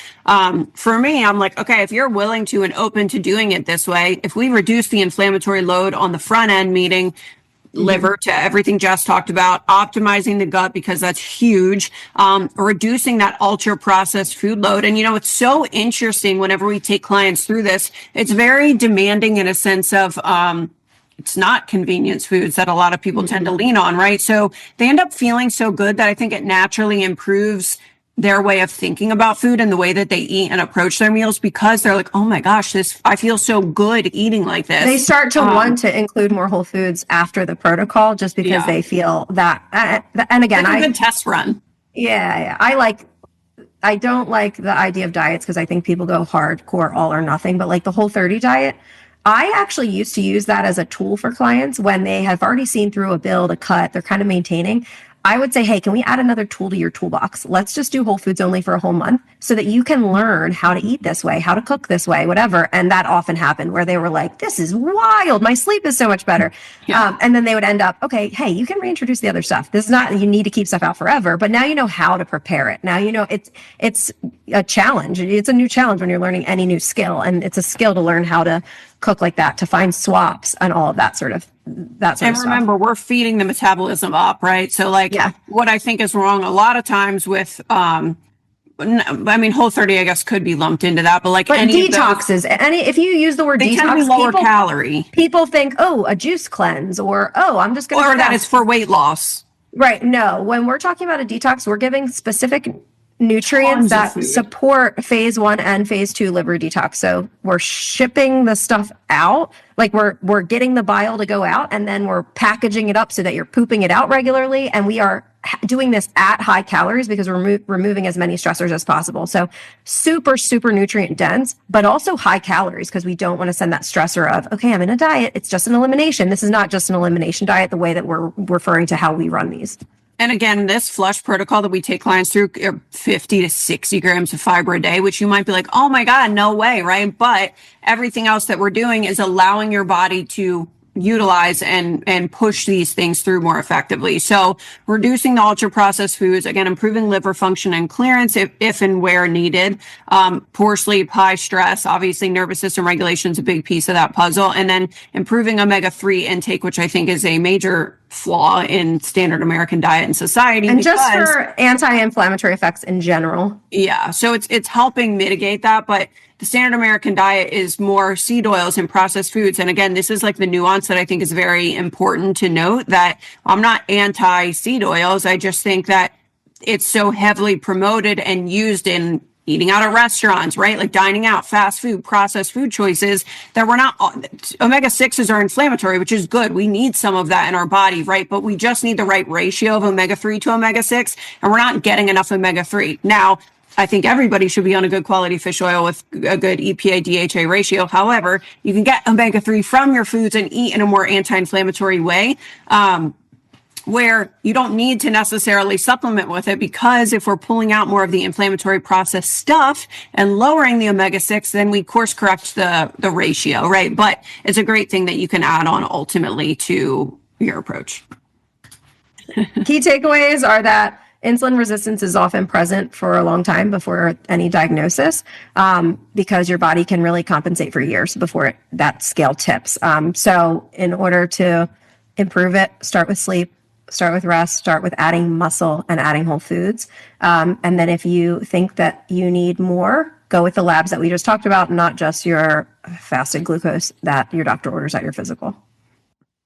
for me, I'm like, okay, if you're willing to and open to doing it this way, if we reduce the inflammatory load on the front end, meaning liver to everything Jess talked about, optimizing the gut because that's huge, reducing that ultra processed food load. And it's so interesting whenever we take clients through this, it's very demanding in a sense of it's not convenience foods that a lot of people tend to lean on, right? So they end up feeling so good that I think it naturally improves their way of thinking about food and the way that they eat and approach their meals, because they're like, oh my gosh, I feel so good eating like this. They start to want to include more whole foods after the protocol just because they feel that. And again, it's a good test run. Yeah. I don't like the idea of diets because I think people go hardcore all or nothing, but like the Whole30 diet, I actually used to use that as a tool for clients when they have already seen through a build, a cut, they're kind of maintaining. I would say, hey, can we add another tool to your toolbox? Let's just do whole foods only for a whole month so that you can learn how to eat this way, how to cook this way, whatever. And that often happened where they were like, this is wild. My sleep is so much better. Yeah. And then they would end up, okay, hey, you can reintroduce the other stuff. This is not, you need to keep stuff out forever, but now you know how to prepare it. Now, you know, it's a challenge. It's a new challenge when you're learning any new skill. And it's a skill to learn how to cook like that, to find swaps and all of that sort of stuff. And remember, we're feeding the metabolism up, right? So like what I think is wrong a lot of times with, I mean, Whole30, I guess, could be lumped into that, but any detoxes, if you use the word they detox, tend to be lower calorie. People think, oh, a juice cleanse, or, oh, I'm just going to. Or that it's for weight loss. Right. No, when we're talking about a detox, we're giving specific nutrients that support phase 1 and phase 2 liver detox. So we're shipping the stuff out, like we're getting the bile to go out, and then we're packaging it up so that you're pooping it out regularly. And we are doing this at high calories because we're removing as many stressors as possible. So super, super nutrient dense, but also high calories, because we don't want to send that stressor of, okay, I'm in a diet. It's just an elimination. This is not just an elimination diet, the way that we're referring to how we run these. And again, this flush protocol that we take clients through, 50 to 60 grams of fiber a day, which you might be like, oh my God, no way, right? But everything else that we're doing is allowing your body to utilize and push these things through more effectively. So reducing the ultra processed foods, again, improving liver function and clearance if and where needed. Poor sleep, high stress, obviously nervous system regulation is a big piece of that puzzle. And then improving omega-3 intake, which I think is a major flaw in standard American diet and society. And just for anti-inflammatory effects in general. Yeah. So it's helping mitigate that, but the standard American diet is more seed oils and processed foods. And again, this is like the nuance that I think is very important to note, that I'm not anti seed oils. I just think that it's so heavily promoted and used in eating out at restaurants, right? Like dining out, fast food, processed food choices, that we're not, omega-6s are inflammatory, which is good. We need some of that in our body, right? But we just need the right ratio of omega-3 to omega-6, and we're not getting enough omega-3. Now, I think everybody should be on a good quality fish oil with a good EPA DHA ratio. However, you can get omega-3 from your foods and eat in a more anti-inflammatory way, where you don't need to necessarily supplement with it, because if we're pulling out more of the inflammatory processed stuff and lowering the omega-6, then we course correct the ratio, right? But it's a great thing that you can add on ultimately to your approach. Key takeaways are that insulin resistance is often present for a long time before any diagnosis, because your body can really compensate for years before that scale tips. So in order to improve it, start with sleep, start with rest, start with adding muscle and adding whole foods. And then if you think that you need more, go with the labs that we just talked about, not just your fasted glucose that your doctor orders at your physical.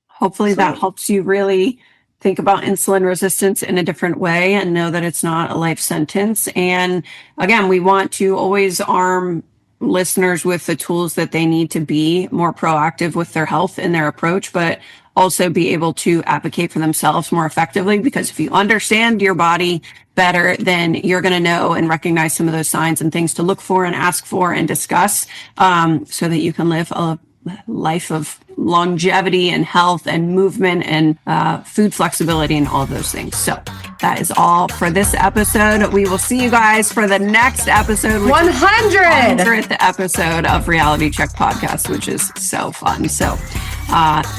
Hopefully that helps you really think about insulin resistance in a different way and know that it's not a life sentence. And again, we want to always arm listeners with the tools that they need to be more proactive with their health and their approach, but also be able to advocate for themselves more effectively. Because if you understand your body better, then you're going to know and recognize some of those signs and things to look for and ask for and discuss, so that you can live a life of longevity and health and movement and food flexibility and all of those things. So that is all for this episode. We will see you guys for the next episode, 100th episode of Reality Check Podcast, which is so fun. So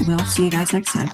we'll see you guys next time.